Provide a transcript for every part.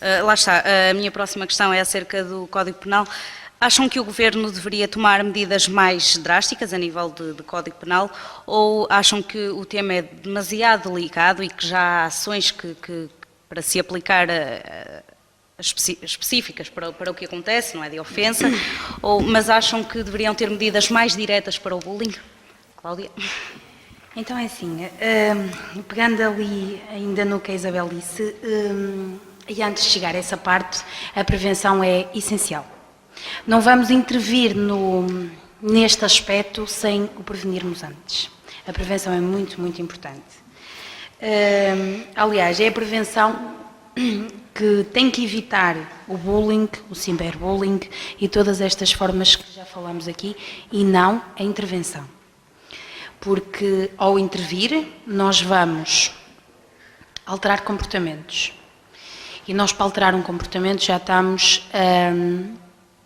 Lá está, a minha próxima questão é acerca do Código Penal. Acham que o Governo deveria tomar medidas mais drásticas a nível de Código Penal ou acham que o tema é demasiado delicado e que já há ações que para se aplicar específicas para o que acontece, não é de ofensa, mas acham que deveriam ter medidas mais diretas para o bullying? Cláudia? Então é assim, pegando ali ainda no que a Isabel disse, e antes de chegar a essa parte, a prevenção é essencial. Não vamos intervir neste aspecto sem o prevenirmos antes. A prevenção é muito, muito importante. Aliás, é a prevenção que tem que evitar o bullying, o ciberbullying e todas estas formas que já falamos aqui, e não a intervenção. Porque ao intervir, nós vamos alterar comportamentos. E nós, para alterar um comportamento, já estamos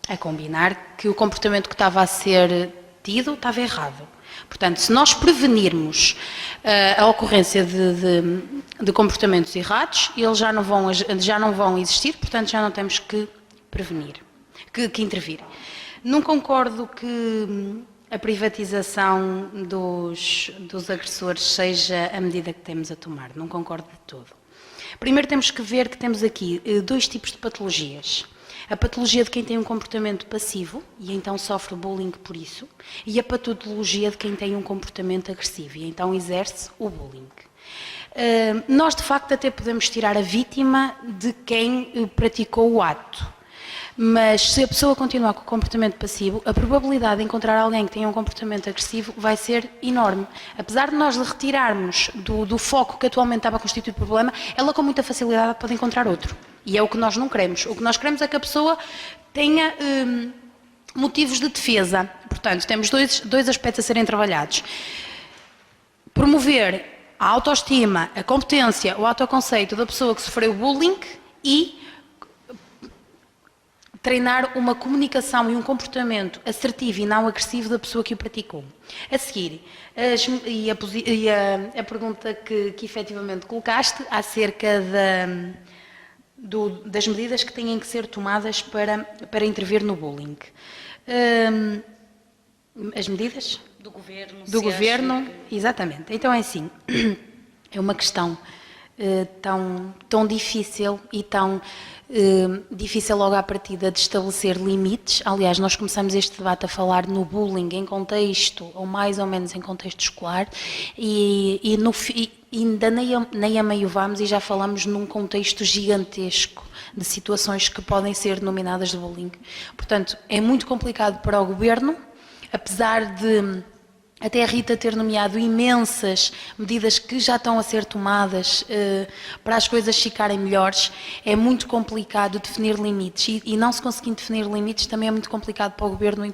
a combinar que o comportamento que estava a ser tido estava errado. Portanto, se nós prevenirmos a ocorrência de comportamentos errados, eles já não vão existir, portanto já não temos que prevenir, que intervir. Não concordo que a privatização dos agressores seja a medida que temos a tomar, não concordo de todo. Primeiro temos que ver que temos aqui dois tipos de patologias. A patologia de quem tem um comportamento passivo e então sofre bullying por isso, e a patologia de quem tem um comportamento agressivo e então exerce o bullying. Nós, de facto, até podemos tirar a vítima de quem praticou o ato, mas se a pessoa continuar com o comportamento passivo, a probabilidade de encontrar alguém que tenha um comportamento agressivo vai ser enorme. Apesar de nós lhe retirarmos do foco que atualmente estava a constituir o problema, ela com muita facilidade pode encontrar outro. E é o que nós não queremos. O que nós queremos é que a pessoa tenha motivos de defesa. Portanto, temos dois aspectos a serem trabalhados. Promover a autoestima, a competência, o autoconceito da pessoa que sofreu bullying e treinar uma comunicação e um comportamento assertivo e não agressivo da pessoa que o praticou. A seguir, a pergunta que efetivamente colocaste acerca das medidas que têm que ser tomadas para intervir no bullying. As medidas? Do Governo. Do Governo, exatamente. Então é assim, é uma questão tão difícil e tão difícil logo à partida de estabelecer limites. Aliás, nós começamos este debate a falar no bullying em contexto, ou mais ou menos em contexto escolar, e ainda nem a meio vamos e já falamos num contexto gigantesco de situações que podem ser denominadas de bullying. Portanto, é muito complicado para o Governo, apesar de até a Rita ter nomeado imensas medidas que já estão a ser tomadas para as coisas ficarem melhores, é muito complicado definir limites e não se conseguindo definir limites também é muito complicado para o Governo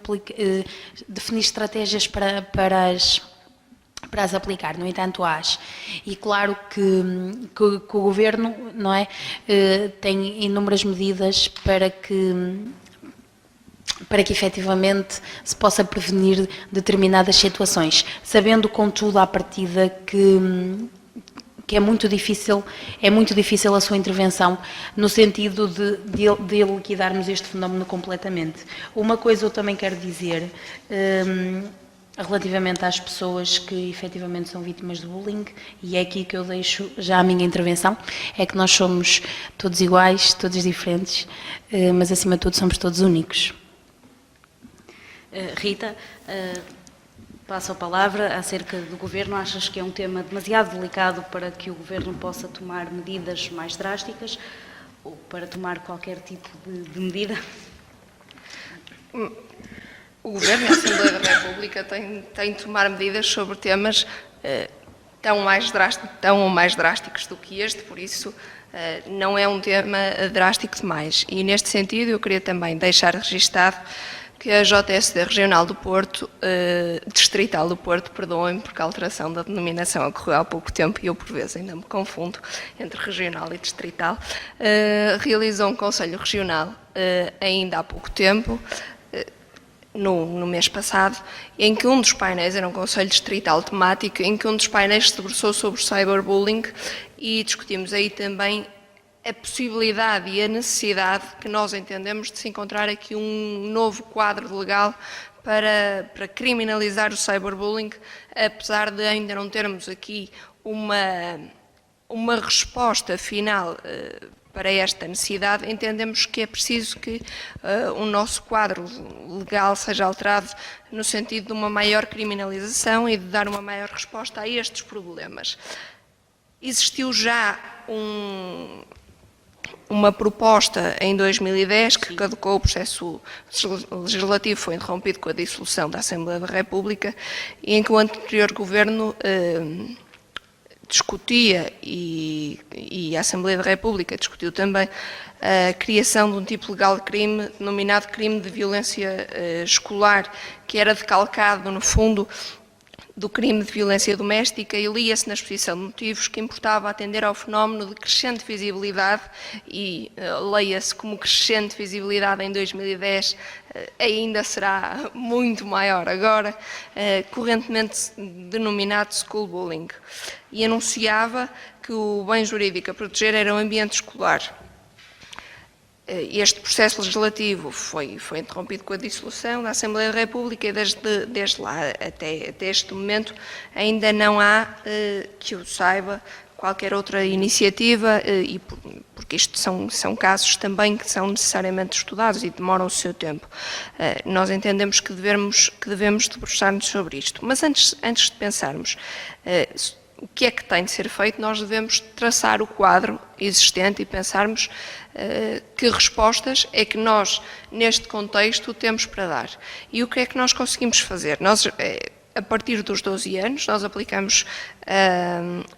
definir estratégias para as aplicar, no entanto as. E claro que o Governo, não é, tem inúmeras medidas para que efetivamente se possa prevenir determinadas situações, sabendo contudo à partida que é muito difícil a sua intervenção no sentido de liquidarmos este fenómeno completamente. Uma coisa eu também quero dizer relativamente às pessoas que efetivamente são vítimas de bullying, e é aqui que eu deixo já a minha intervenção, é que nós somos todos iguais, todos diferentes, mas acima de tudo somos todos únicos. Rita, passo a palavra acerca do Governo. Achas que é um tema demasiado delicado para que o Governo possa tomar medidas mais drásticas ou para tomar qualquer tipo de medida? O Governo e a Assembleia da República têm de tomar medidas sobre temas tão ou mais drásticos do que este, por isso não é um tema drástico demais. E neste sentido eu queria também deixar registado que a JSD Regional do Porto, Distrital do Porto, perdoem-me porque a alteração da denominação ocorreu há pouco tempo e eu por vezes ainda me confundo entre regional e distrital, realizou um Conselho Regional ainda há pouco tempo, no mês passado, em que um dos painéis era um Conselho Distrital temático, em que um dos painéis se debruçou sobre o cyberbullying e discutimos aí também a possibilidade e a necessidade que nós entendemos de se encontrar aqui um novo quadro legal para criminalizar o cyberbullying, apesar de ainda não termos aqui uma resposta final para esta necessidade, entendemos que é preciso que o nosso quadro legal seja alterado no sentido de uma maior criminalização e de dar uma maior resposta a estes problemas. Existiu já uma proposta em 2010 que caducou, o processo legislativo foi interrompido com a dissolução da Assembleia da República, e em que o anterior governo discutia, e a Assembleia da República discutiu também, a criação de um tipo legal de crime, denominado crime de violência escolar, que era decalcado, no fundo, do crime de violência doméstica, e lia-se na exposição de motivos que importava atender ao fenómeno de crescente visibilidade, e leia-se como crescente visibilidade em 2010, ainda será muito maior agora, correntemente denominado schoolbullying, e anunciava que o bem jurídico a proteger era o ambiente escolar. Este processo legislativo foi interrompido com a dissolução da Assembleia da República, e desde lá até este momento ainda não há, que eu saiba, qualquer outra iniciativa, e porque isto são casos também que são necessariamente estudados e demoram o seu tempo. Nós entendemos que devemos debruçar-nos sobre isto. Mas antes de pensarmos o que é que tem de ser feito, nós devemos traçar o quadro existente e pensarmos que respostas é que nós, neste contexto, temos para dar. E o que é que nós conseguimos fazer? Nós, a partir dos 12 anos, nós aplicamos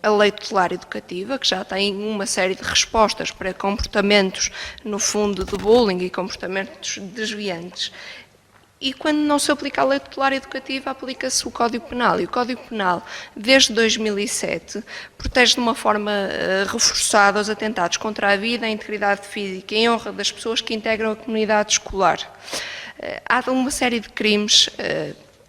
a Lei Tutelar Educativa, que já tem uma série de respostas para comportamentos, no fundo, de bullying e comportamentos desviantes. E quando não se aplica a Lei Tutelar Educativa, aplica-se o Código Penal. E o Código Penal, desde 2007, protege de uma forma reforçada os atentados contra a vida, a integridade física e a honra das pessoas que integram a comunidade escolar. Há uma série de crimes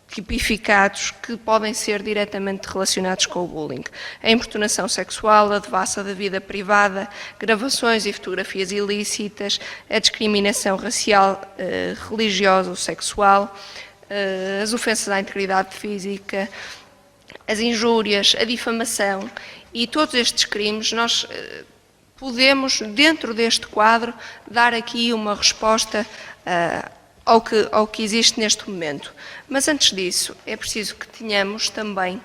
tipificados que podem ser diretamente relacionados com o bullying. A importunação sexual, a devassa da vida privada, gravações e fotografias ilícitas, a discriminação racial, religiosa ou sexual, as ofensas à integridade física, as injúrias, a difamação, e todos estes crimes nós podemos, dentro deste quadro, dar aqui uma resposta ao que existe neste momento. Mas antes disso, é preciso que tenhamos também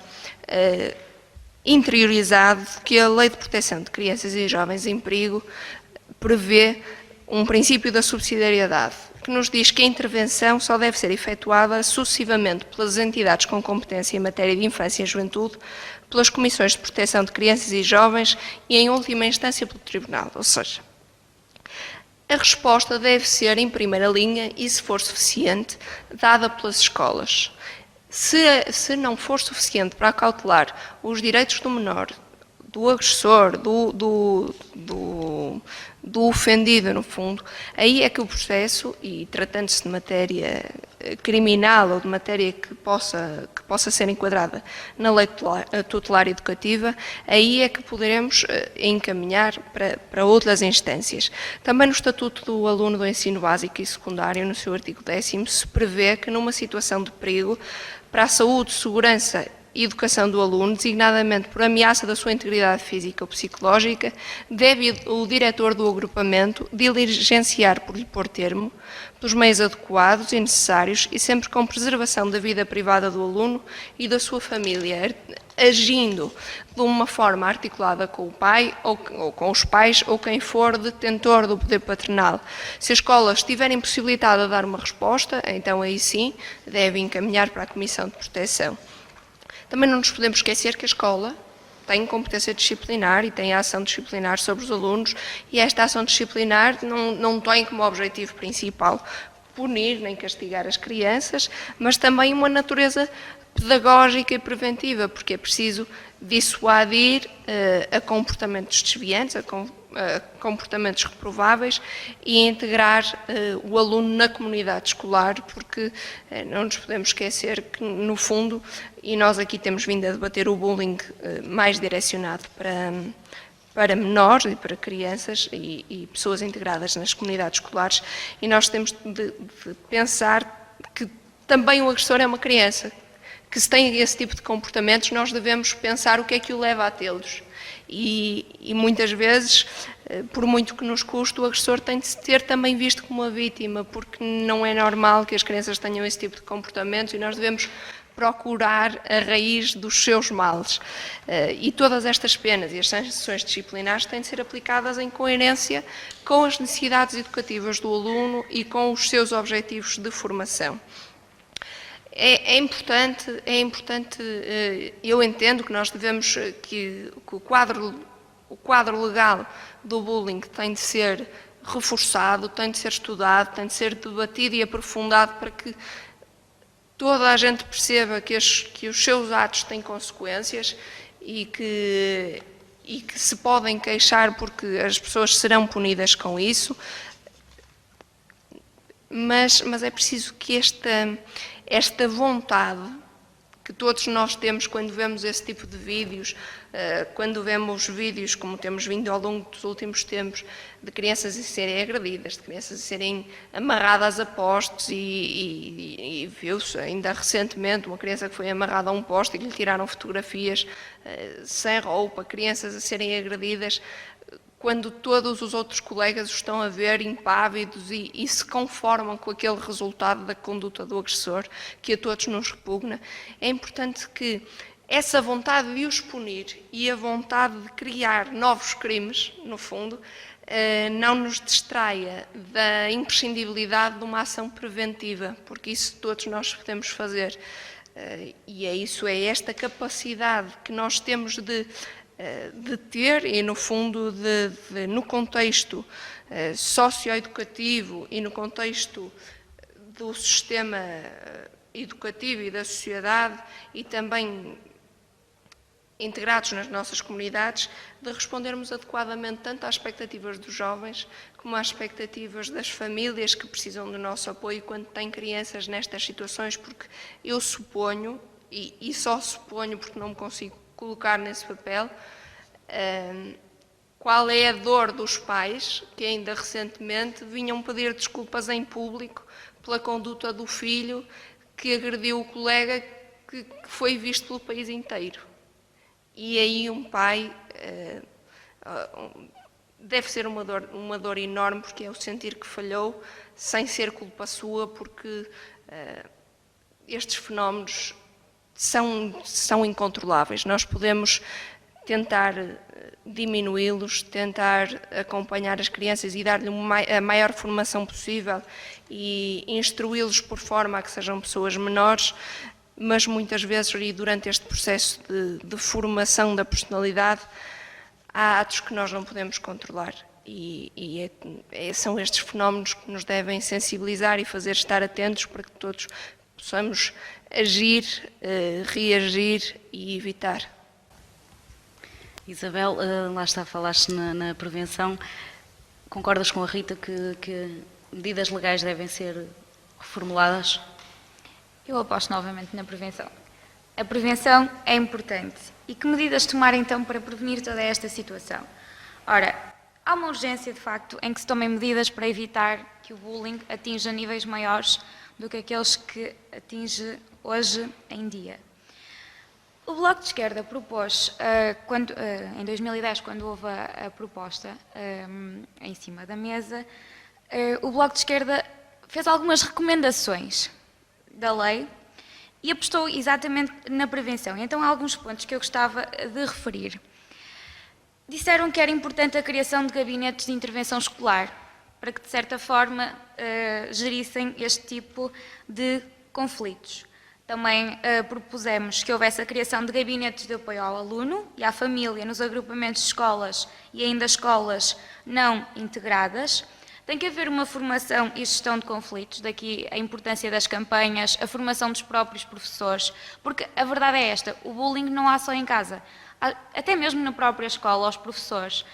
interiorizado que a Lei de Proteção de Crianças e Jovens em Perigo prevê um princípio da subsidiariedade, que nos diz que a intervenção só deve ser efetuada sucessivamente pelas entidades com competência em matéria de infância e juventude, pelas comissões de proteção de crianças e jovens e, em última instância, pelo Tribunal. Ou seja, a resposta deve ser em primeira linha e, se for suficiente, dada pelas escolas. Se não for suficiente para acautelar os direitos do menor, do agressor, do ofendido, no fundo, aí é que o processo, e tratando-se de matéria criminal ou de matéria que possa ser enquadrada na Lei Tutelar Educativa, aí é que poderemos encaminhar para outras instâncias. Também no Estatuto do Aluno do Ensino Básico e Secundário, no seu artigo 10º, se prevê que numa situação de perigo para a saúde, segurança e educação do aluno, designadamente por ameaça da sua integridade física ou psicológica, deve o diretor do agrupamento diligenciar por lhe pôr termo, pelos meios adequados e necessários e sempre com preservação da vida privada do aluno e da sua família, agindo de uma forma articulada com o pai ou com os pais ou quem for detentor do poder paternal. Se a escola estiver impossibilitada a dar uma resposta, então aí sim deve encaminhar para a Comissão de Proteção. Também não nos podemos esquecer que a escola tem competência disciplinar e tem a ação disciplinar sobre os alunos, e esta ação disciplinar não tem como objetivo principal punir nem castigar as crianças, mas também uma natureza pedagógica e preventiva, porque é preciso dissuadir a comportamentos desviantes, a comportamentos reprováveis, e integrar o aluno na comunidade escolar, porque não nos podemos esquecer que, no fundo, e nós aqui temos vindo a debater o bullying mais direcionado para menores e para crianças e pessoas integradas nas comunidades escolares, e nós temos de pensar que também o agressor é uma criança, que se tem esse tipo de comportamentos, nós devemos pensar o que é que o leva a tê-los. E muitas vezes, por muito que nos custe, o agressor tem de se ter também visto como uma vítima, porque não é normal que as crianças tenham esse tipo de comportamentos e nós devemos procurar a raiz dos seus males. E todas estas penas e as sanções disciplinares têm de ser aplicadas em coerência com as necessidades educativas do aluno e com os seus objetivos de formação. É importante, eu entendo que nós devemos, que o quadro legal do bullying tem de ser reforçado, tem de ser estudado, tem de ser debatido e aprofundado para que toda a gente perceba que os seus atos têm consequências e que se podem queixar porque as pessoas serão punidas com isso, mas é preciso que esta vontade que todos nós temos quando vemos esse tipo de vídeos, quando vemos vídeos como temos vindo ao longo dos últimos tempos, de crianças a serem agredidas, de crianças a serem amarradas a postes e viu-se ainda recentemente uma criança que foi amarrada a um poste e lhe tiraram fotografias sem roupa, crianças a serem agredidas, quando todos os outros colegas o estão a ver impávidos e se conformam com aquele resultado da conduta do agressor, que a todos nos repugna, é importante que essa vontade de os punir e a vontade de criar novos crimes, no fundo, não nos distraia da imprescindibilidade de uma ação preventiva, porque isso todos nós podemos fazer. E é esta capacidade que nós temos de ter e, no fundo, no contexto socioeducativo e no contexto do sistema educativo e da sociedade e também integrados nas nossas comunidades, de respondermos adequadamente tanto às expectativas dos jovens como às expectativas das famílias que precisam do nosso apoio quando têm crianças nestas situações, porque eu suponho, e só suponho porque não me consigo colocar nesse papel, qual é a dor dos pais que ainda recentemente vinham pedir desculpas em público pela conduta do filho que agrediu o colega que foi visto pelo país inteiro. E aí um pai deve ser uma dor enorme, porque é o sentir que falhou sem ser culpa sua, porque estes fenómenos são incontroláveis. Nós podemos tentar diminuí-los, tentar acompanhar as crianças e dar-lhe a maior formação possível e instruí-los por forma a que sejam pessoas menores, mas muitas vezes, e durante este processo de formação da personalidade, há atos que nós não podemos controlar. São estes fenómenos que nos devem sensibilizar e fazer estar atentos para que todos possamos agir, reagir e evitar. Isabel, lá está, falaste na prevenção. Concordas com a Rita que medidas legais devem ser reformuladas? Eu aposto novamente na prevenção. A prevenção é importante. E que medidas tomar então para prevenir toda esta situação? Ora, há uma urgência de facto em que se tomem medidas para evitar que o bullying atinja níveis maiores do que aqueles que atinge hoje em dia. O Bloco de Esquerda propôs, em 2010, quando houve a proposta em cima da mesa, o Bloco de Esquerda fez algumas recomendações da lei e apostou exatamente na prevenção. Então há alguns pontos que eu gostava de referir. Disseram que era importante a criação de gabinetes de intervenção escolar, para que de certa forma gerissem este tipo de conflitos. Também propusemos que houvesse a criação de gabinetes de apoio ao aluno e à família nos agrupamentos de escolas e ainda escolas não integradas. Tem que haver uma formação e gestão de conflitos, daqui a importância das campanhas, a formação dos próprios professores, porque a verdade é esta, o bullying não há só em casa, até mesmo na própria escola, os professores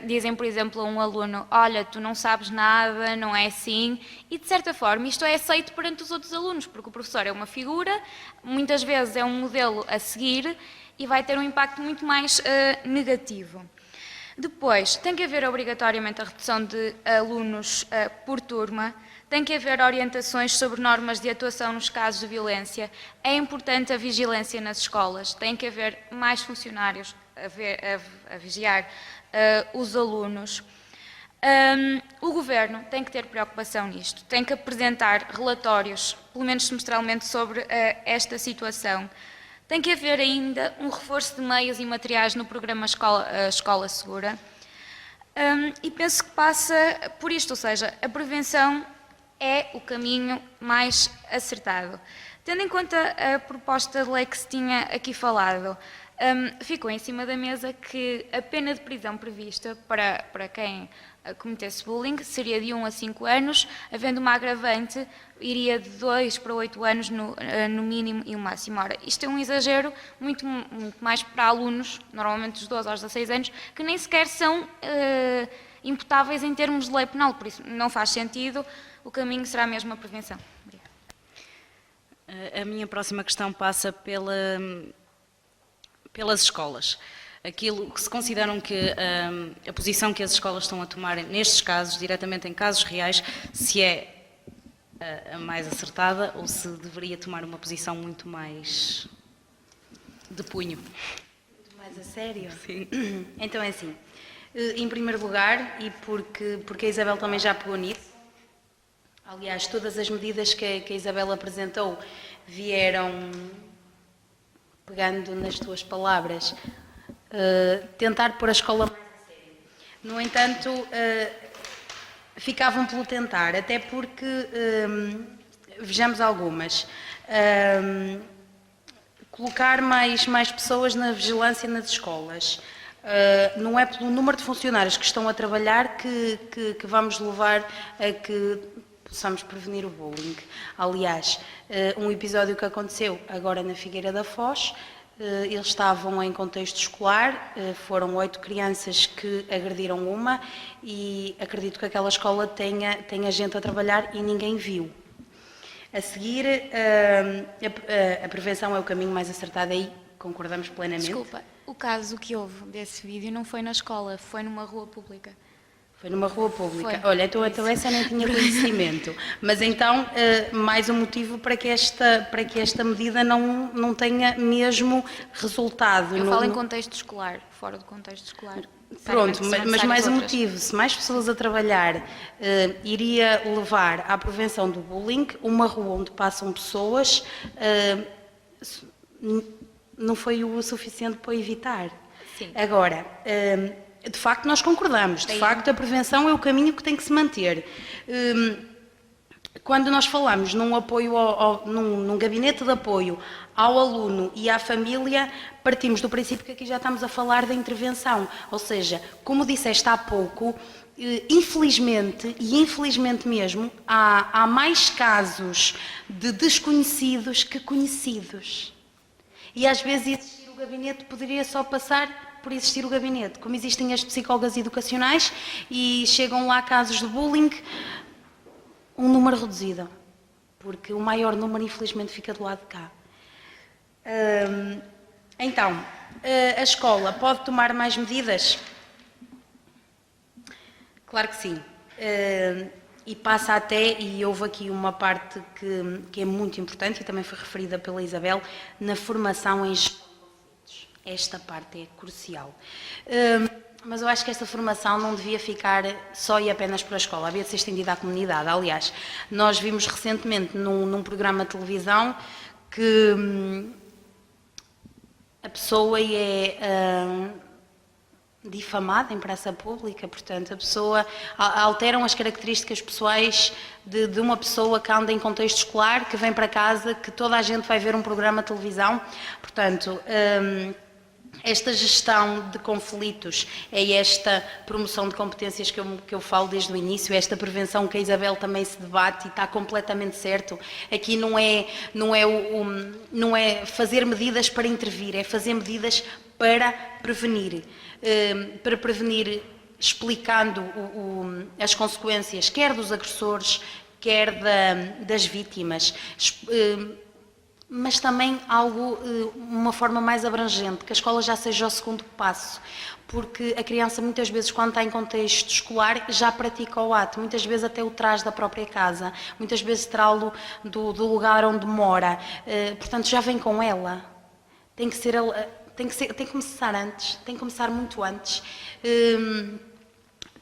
dizem, por exemplo, a um aluno, olha, tu não sabes nada, não é assim, e de certa forma isto é aceito perante os outros alunos, porque o professor é uma figura, muitas vezes é um modelo a seguir e vai ter um impacto muito mais negativo. Depois, tem que haver obrigatoriamente a redução de alunos por turma, tem que haver orientações sobre normas de atuação nos casos de violência, é importante a vigilância nas escolas, tem que haver mais funcionários a vigiar os alunos. O Governo tem que ter preocupação nisto, tem que apresentar relatórios, pelo menos semestralmente, sobre esta situação. Tem que haver ainda um reforço de meios e materiais no programa Escola Segura. E penso que passa por isto, ou seja, a prevenção é o caminho mais acertado. Tendo em conta a proposta de lei que se tinha aqui falado, ficou em cima da mesa que a pena de prisão prevista para quem cometesse bullying seria de 1 a 5 anos, havendo uma agravante, iria de 2 para 8 anos no mínimo e o máximo. Ora, isto é um exagero muito mais para alunos, normalmente dos 12 aos 16 anos, que nem sequer são imputáveis em termos de lei penal, por isso não faz sentido, o caminho será mesmo a prevenção. Obrigada. A minha próxima questão passa pelas escolas. Aquilo que se consideram que a posição que as escolas estão a tomar nestes casos, diretamente em casos reais, se é a mais acertada ou se deveria tomar uma posição muito mais de punho. Muito mais a sério? Sim. Então é assim, em primeiro lugar, e porque a Isabel também já pegou nisso, aliás, todas as medidas que a Isabel apresentou vieram, pegando nas tuas palavras, tentar pôr a escola mais a sério. No entanto, ficavam pelo tentar, até porque, vejamos algumas, colocar mais pessoas na vigilância nas escolas. Não é pelo número de funcionários que estão a trabalhar que vamos levar a que possamos prevenir o bullying. Aliás, um episódio que aconteceu agora na Figueira da Foz, eles estavam em contexto escolar, foram 8 crianças que agrediram uma e acredito que aquela escola tenha gente a trabalhar e ninguém viu. A seguir, a prevenção é o caminho mais acertado, aí concordamos plenamente. Desculpa, o caso que houve desse vídeo não foi na escola, foi numa rua pública. Foi numa rua pública. Foi. Olha, então essa eu nem tinha conhecimento. Mas então, mais um motivo para que esta medida não tenha mesmo resultado. Eu falo em contexto escolar, fora do contexto escolar. Pronto, mas mais um motivo. Se mais pessoas a trabalhar iria levar à prevenção do bullying, uma rua onde passam pessoas não foi o suficiente para evitar. Sim. Agora, de facto nós concordamos, de facto a prevenção é o caminho que tem que se manter. Quando nós falamos num apoio, num gabinete de apoio ao aluno e à família, partimos do princípio que aqui já estamos a falar da intervenção, ou seja, como disseste há pouco, infelizmente, e infelizmente mesmo, há mais casos de desconhecidos que conhecidos. E às vezes existir o gabinete poderia só passar por existir o gabinete, como existem as psicólogas educacionais e chegam lá casos de bullying, um número reduzido, porque o maior número infelizmente fica do lado de cá. Então, a escola pode tomar mais medidas? Claro que sim. E passa até, e houve aqui uma parte que é muito importante e também foi referida pela Isabel, na formação em gestão. Esta parte é crucial. Mas eu acho que esta formação não devia ficar só e apenas para a escola, havia de ser estendida à comunidade. Aliás, nós vimos recentemente num programa de televisão que a pessoa é difamada em praça pública, portanto, a pessoa alteram as características pessoais de uma pessoa que anda em contexto escolar, que vem para casa, que toda a gente vai ver um programa de televisão. Portanto, esta gestão de conflitos é esta promoção de competências que eu falo desde o início, esta prevenção que a Isabel também se debate e está completamente certo. Aqui não é fazer medidas para intervir, é fazer medidas para prevenir. Para prevenir explicando as consequências, quer dos agressores, quer das vítimas. mas também algo, uma forma mais abrangente, que a escola já seja o segundo passo, porque a criança muitas vezes quando está em contexto escolar já pratica o ato, muitas vezes até o traz da própria casa, muitas vezes trá-lo do lugar onde mora, portanto já vem com ela, tem que começar antes, tem que começar muito antes,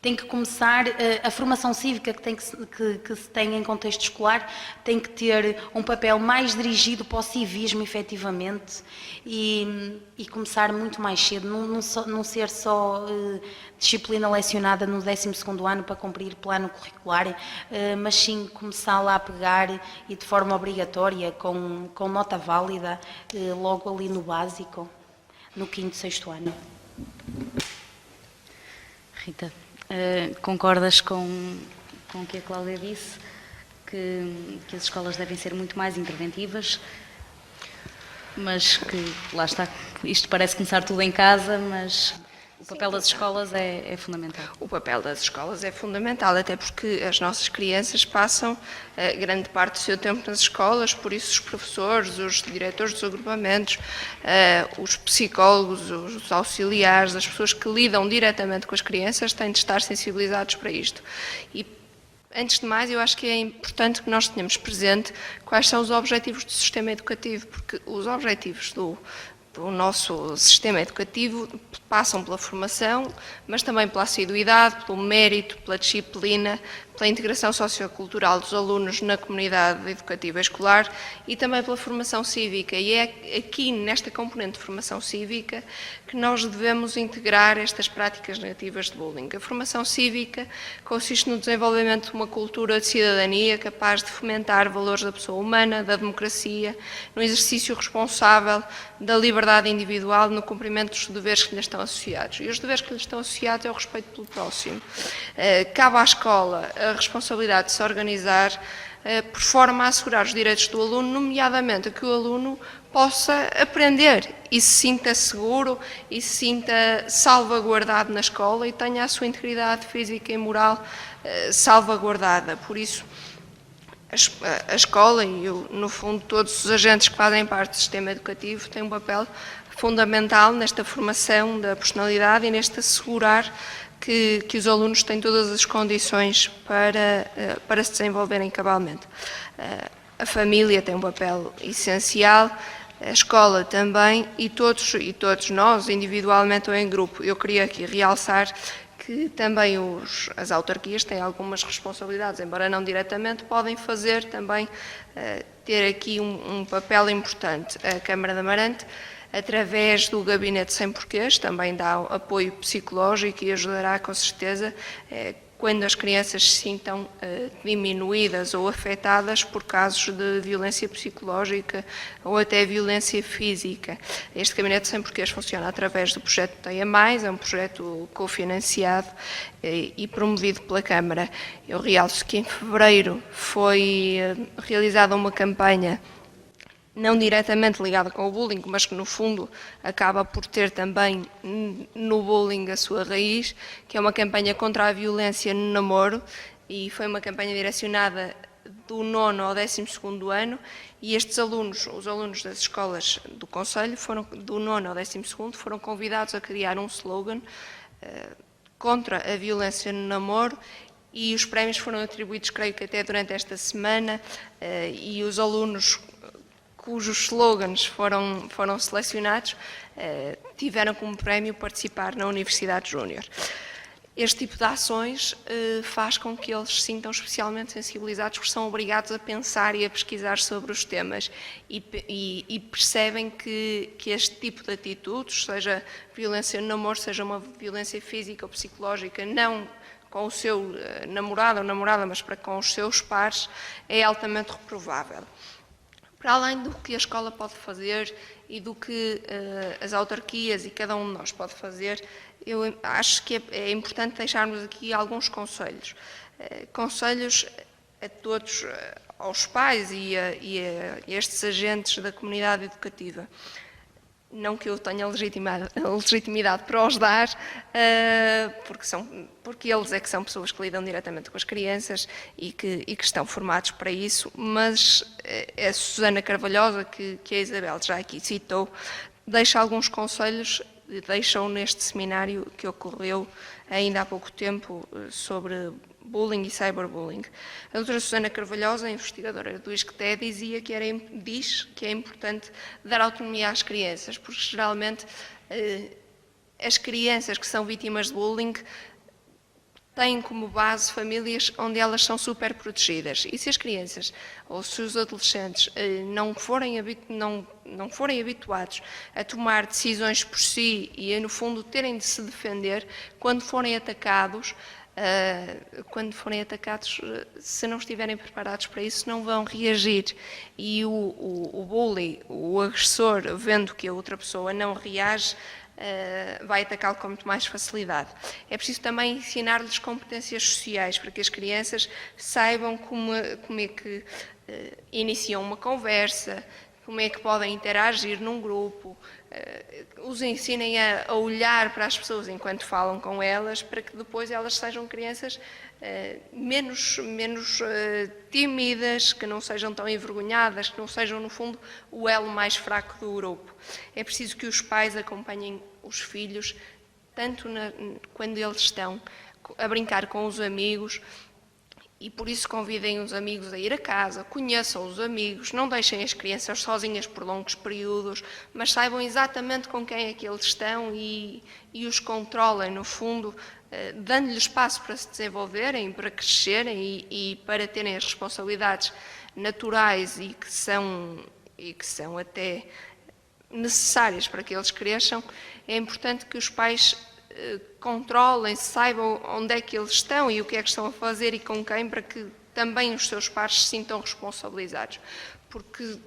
tem que começar a formação cívica que se tem em contexto escolar, tem que ter um papel mais dirigido para o civismo, efetivamente, e começar muito mais cedo, não ser só disciplina lecionada no 12º ano para cumprir plano curricular, mas sim começar lá a pegar e de forma obrigatória, com nota válida, logo ali no básico, no 5º, 6º ano. Rita, concordas com o que a Cláudia disse, que as escolas devem ser muito mais interventivas, mas que, lá está, isto parece começar tudo em casa, mas o papel das escolas é fundamental. O papel das escolas é fundamental, até porque as nossas crianças passam grande parte do seu tempo nas escolas, por isso os professores, os diretores dos agrupamentos, os psicólogos, os auxiliares, as pessoas que lidam diretamente com as crianças têm de estar sensibilizados para isto. E, antes de mais, eu acho que é importante que nós tenhamos presente quais são os objetivos do sistema educativo, porque os objetivos do nosso sistema educativo passam pela formação, mas também pela assiduidade, pelo mérito, pela disciplina, pela integração sociocultural dos alunos na comunidade educativa escolar e também pela formação cívica. E é aqui, nesta componente de formação cívica, que nós devemos integrar estas práticas negativas de bullying. A formação cívica consiste no desenvolvimento de uma cultura de cidadania capaz de fomentar valores da pessoa humana, da democracia, no exercício responsável da liberdade individual, no cumprimento dos deveres que lhe estão associados. E os deveres que lhe estão associados é o respeito pelo próximo. Cabe à escola a responsabilidade de se organizar por forma a assegurar os direitos do aluno, nomeadamente a que o aluno possa aprender e se sinta seguro e se sinta salvaguardado na escola e tenha a sua integridade física e moral salvaguardada. Por isso, a escola e, no fundo, todos os agentes que fazem parte do sistema educativo têm um papel fundamental nesta formação da personalidade e neste assegurar que os alunos têm todas as condições para se desenvolverem cabalmente. A família tem um papel essencial, a escola também e todos nós, individualmente ou em grupo. Eu queria aqui realçar que também as autarquias têm algumas responsabilidades, embora não diretamente, podem fazer também, ter aqui um papel importante. A Câmara de Amarante, através do Gabinete Sem Porquês, também dá apoio psicológico e ajudará com certeza quando as crianças se sintam diminuídas ou afetadas por casos de violência psicológica ou até violência física. Este Gabinete Sem Porquês funciona através do projeto Teia Mais, é um projeto cofinanciado e promovido pela Câmara. Eu realço que em fevereiro foi realizada uma campanha não diretamente ligada com o bullying, mas que no fundo acaba por ter também no bullying a sua raiz, que é uma campanha contra a violência no namoro, e foi uma campanha direcionada do 9º ao 12º ano, e estes alunos, os alunos das escolas do Conselho, do 9º ao 12º, foram convidados a criar um slogan contra a violência no namoro, e os prémios foram atribuídos, creio que até durante esta semana, e os alunos cujos slogans foram selecionados, tiveram como prémio participar na Universidade Júnior. Este tipo de ações faz com que eles se sintam especialmente sensibilizados, porque são obrigados a pensar e a pesquisar sobre os temas e percebem que este tipo de atitudes, seja violência no namoro, seja uma violência física ou psicológica, não com o seu namorado ou namorada, mas com os seus pares, é altamente reprovável. Para além do que a escola pode fazer e do que as autarquias e cada um de nós pode fazer, eu acho que é importante deixarmos aqui alguns conselhos. Conselhos a todos, aos pais e a estes agentes da comunidade educativa. não que eu tenha legitimidade para os dar, porque eles é que são pessoas que lidam diretamente com as crianças e que estão formados para isso, mas a Susana Carvalhosa, que a Isabel já aqui citou, deixa alguns conselhos, deixou neste seminário que ocorreu ainda há pouco tempo sobre bullying e cyberbullying. A doutora Susana Carvalhosa, investigadora do ISCTE, diz que é importante dar autonomia às crianças, porque geralmente as crianças que são vítimas de bullying têm como base famílias onde elas são super protegidas. E se as crianças ou se os adolescentes não forem habituados a tomar decisões por si e, no fundo, terem de se defender quando forem atacados, se não estiverem preparados para isso, não vão reagir. E o bully, o agressor, vendo que a outra pessoa não reage, vai atacá-lo com muito mais facilidade. É preciso também ensinar-lhes competências sociais para que as crianças saibam como é que iniciam uma conversa, como é que podem interagir num grupo, os ensinem a olhar para as pessoas enquanto falam com elas, para que depois elas sejam crianças menos tímidas, que não sejam tão envergonhadas, que não sejam, no fundo, o elo mais fraco do grupo. É preciso que os pais acompanhem os filhos, tanto quando eles estão a brincar com os amigos, e por isso convidem os amigos a ir a casa, conheçam os amigos, não deixem as crianças sozinhas por longos períodos, mas saibam exatamente com quem é que eles estão e os controlem, no fundo, dando-lhes espaço para se desenvolverem, para crescerem e para terem as responsabilidades naturais e que são até necessárias para que eles cresçam. É importante que os pais controlem, saibam onde é que eles estão e o que é que estão a fazer e com quem, para que também os seus pares se sintam responsabilizados. Porque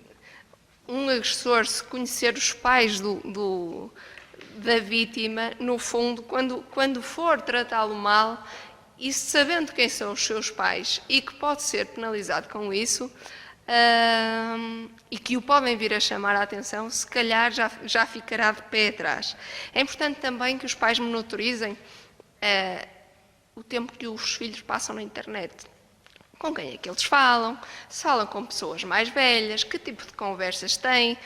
um agressor, se conhecer os pais da vítima, no fundo, quando for tratá-lo mal, e sabendo quem são os seus pais e que pode ser penalizado com isso, e que o podem vir a chamar a atenção, se calhar já ficará de pé atrás. É importante também que os pais monitorizem o tempo que os filhos passam na internet. Com quem é que eles falam? Se falam com pessoas mais velhas, que tipo de conversas têm.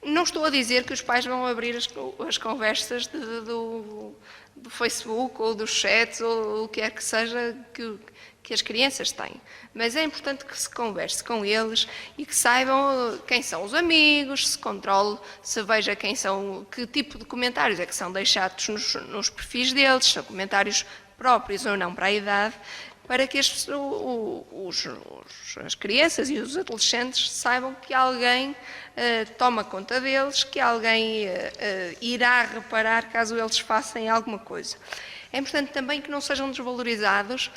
Não estou a dizer que os pais vão abrir as conversas do Facebook ou dos chats ou o que quer que seja que as crianças têm. Mas é importante que se converse com eles e que saibam quem são os amigos, se controle, se veja que tipo de comentários é que são deixados nos perfis deles, se são comentários próprios ou não para a idade, para que as crianças e os adolescentes saibam que alguém toma conta deles, que alguém irá reparar caso eles façam alguma coisa. É importante também que não sejam desvalorizados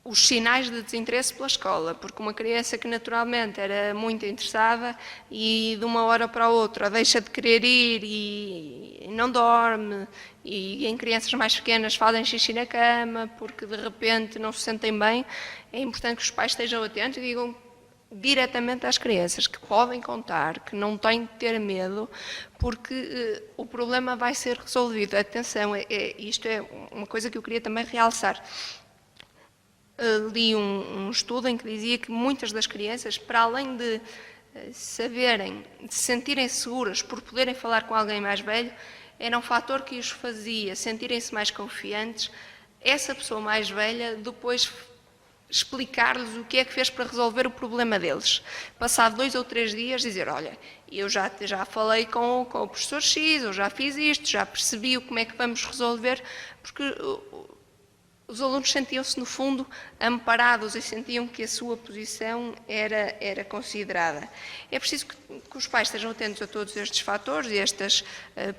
os sinais de desinteresse pela escola, porque uma criança que naturalmente era muito interessada e de uma hora para a outra deixa de querer ir e não dorme, e em crianças mais pequenas fazem xixi na cama porque de repente não se sentem bem, é importante que os pais estejam atentos e digam diretamente às crianças que podem contar, que não têm de ter medo, porque o problema vai ser resolvido. Atenção, isto é uma coisa que eu queria também realçar. Li um estudo em que dizia que muitas das crianças, para além de saberem, de se sentirem seguras por poderem falar com alguém mais velho, era um fator que os fazia sentirem-se mais confiantes. Essa pessoa mais velha depois explicar-lhes o que é que fez para resolver o problema deles. Passado 2 ou 3 dias dizer, olha, eu já falei com o professor X, eu já fiz isto, já percebi como é que vamos resolver, porque os alunos sentiam-se, no fundo, amparados e sentiam que a sua posição era considerada. É preciso que os pais estejam atentos a todos estes fatores e estas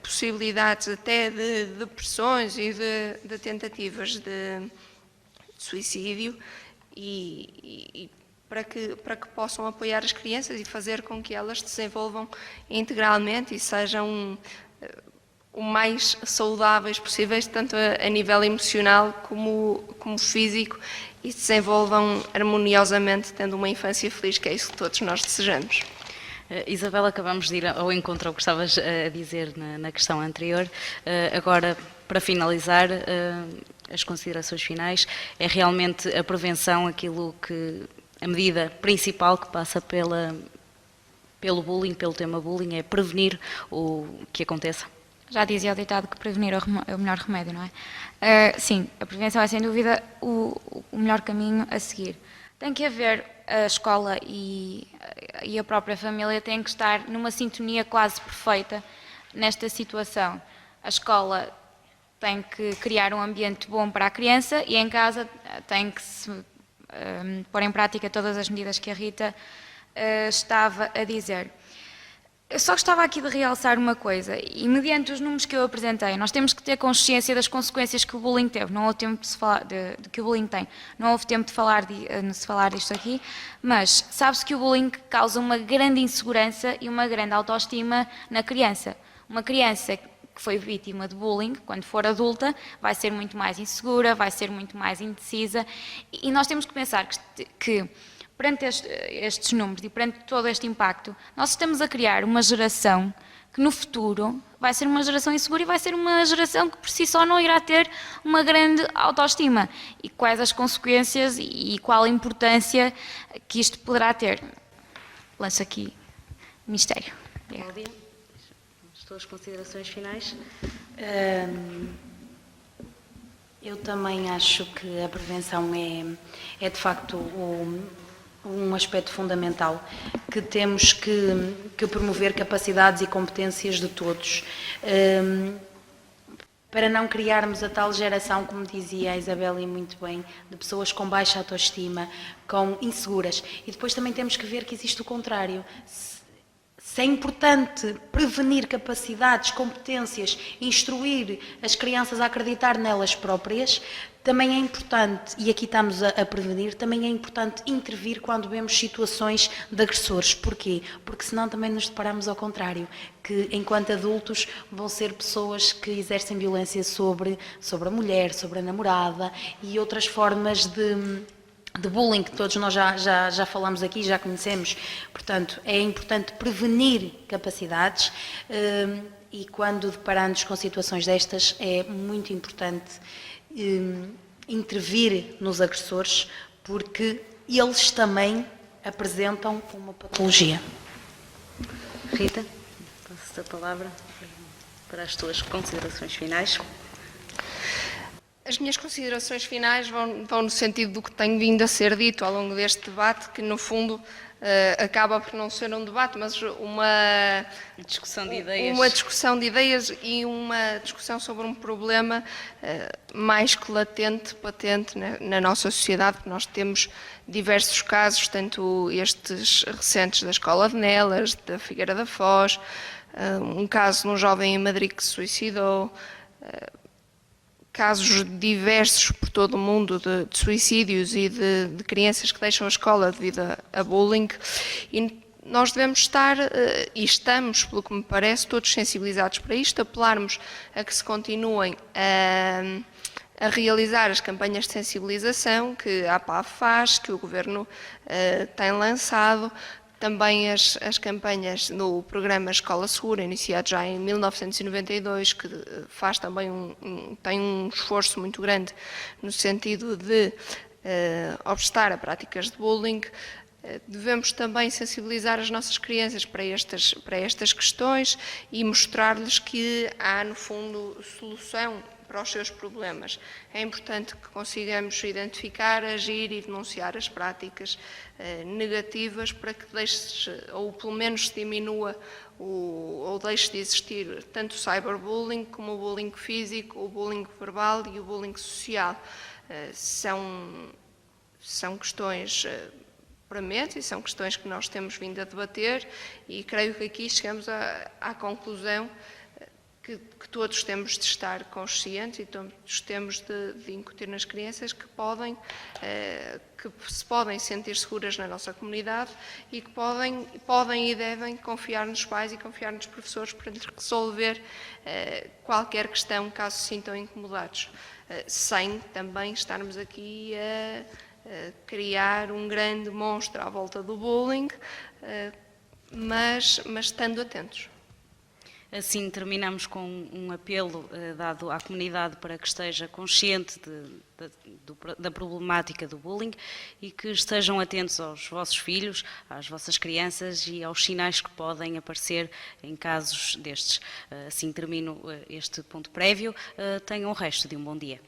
possibilidades até de depressões e de tentativas de suicídio e para que possam apoiar as crianças e fazer com que elas se desenvolvam integralmente e sejam o mais saudáveis possíveis, tanto a nível emocional como físico, e se desenvolvam harmoniosamente, tendo uma infância feliz, que é isso que todos nós desejamos. Isabel, acabamos de ir ao encontro ao que estavas a dizer na questão anterior. Agora, para finalizar, as considerações finais, é realmente a prevenção aquilo que a medida principal que passa pelo bullying, pelo tema bullying, é prevenir o que aconteça. Já dizia o ditado que prevenir é o melhor remédio, não é? Sim, a prevenção é sem dúvida o melhor caminho a seguir. Tem que haver, a escola e a própria família têm que estar numa sintonia quase perfeita nesta situação. A escola tem que criar um ambiente bom para a criança e em casa tem que se pôr em prática todas as medidas que a Rita estava a dizer. Eu só gostava aqui de realçar uma coisa, e mediante os números que eu apresentei, nós temos que ter consciência das consequências que o bullying teve. Não houve tempo de se falar de que o bullying tem. Não houve tempo de se falar disto aqui, mas sabe-se que o bullying causa uma grande insegurança e uma grande autoestima na criança. Uma criança que foi vítima de bullying, quando for adulta, vai ser muito mais insegura, vai ser muito mais indecisa, e nós temos que pensar que perante estes números e perante todo este impacto, nós estamos a criar uma geração que no futuro vai ser uma geração insegura e vai ser uma geração que por si só não irá ter uma grande autoestima. E quais as consequências e qual a importância que isto poderá ter? Lanço aqui mistério. Cláudia, as tuas considerações finais? Eu também acho que a prevenção é de facto um aspecto fundamental, que temos que promover capacidades e competências de todos, para não criarmos a tal geração, como dizia a Isabel e muito bem, de pessoas com baixa autoestima, com inseguras. E depois também temos que ver que existe o contrário. Se é importante prevenir capacidades, competências, instruir as crianças a acreditar nelas próprias, também é importante, e aqui estamos a prevenir, também é importante intervir quando vemos situações de agressores. Porquê? Porque senão também nos deparamos ao contrário, que enquanto adultos vão ser pessoas que exercem violência sobre a mulher, sobre a namorada e outras formas de bullying que todos nós já falamos aqui, já conhecemos. Portanto, é importante prevenir capacidades e quando deparamos com situações destas é muito importante intervir nos agressores, porque eles também apresentam uma patologia. Rita, passo-te a palavra para as tuas considerações finais. As minhas considerações finais vão no sentido do que tenho vindo a ser dito ao longo deste debate, que no fundo acaba por não ser um debate, mas uma discussão de ideias. Uma discussão de ideias e uma discussão sobre um problema mais que latente, patente na nossa sociedade, porque nós temos diversos casos, tanto estes recentes da Escola de Nelas, da Figueira da Foz, um caso de um jovem em Madrid que se suicidou, casos diversos por todo o mundo de suicídios e de crianças que deixam a escola devido a bullying, e nós devemos estar, e estamos, pelo que me parece, todos sensibilizados para isto, apelarmos a que se continuem a realizar as campanhas de sensibilização que a APAV faz, que o Governo tem lançado, também as campanhas no programa Escola Segura, iniciado já em 1992, que faz também tem um esforço muito grande no sentido de obstar a práticas de bullying. Devemos também sensibilizar as nossas crianças para estas questões e mostrar-lhes que há, no fundo, solução para os seus problemas. É importante que consigamos identificar, agir e denunciar as práticas negativas para que deixe, ou pelo menos diminua ou deixe de existir tanto o cyberbullying como o bullying físico, o bullying verbal e o bullying social. São questões prementes e são questões que nós temos vindo a debater e creio que aqui chegamos à conclusão que todos temos de estar conscientes e todos temos de incutir nas crianças que se podem sentir seguras na nossa comunidade e que podem e devem confiar nos pais e confiar nos professores para lhes resolver qualquer questão caso se sintam incomodados, sem também estarmos aqui a criar um grande monstro à volta do bullying, mas estando atentos. Assim terminamos com um apelo dado à comunidade para que esteja consciente da problemática do bullying e que estejam atentos aos vossos filhos, às vossas crianças e aos sinais que podem aparecer em casos destes. Assim termino este ponto prévio. Tenham o resto de um bom dia.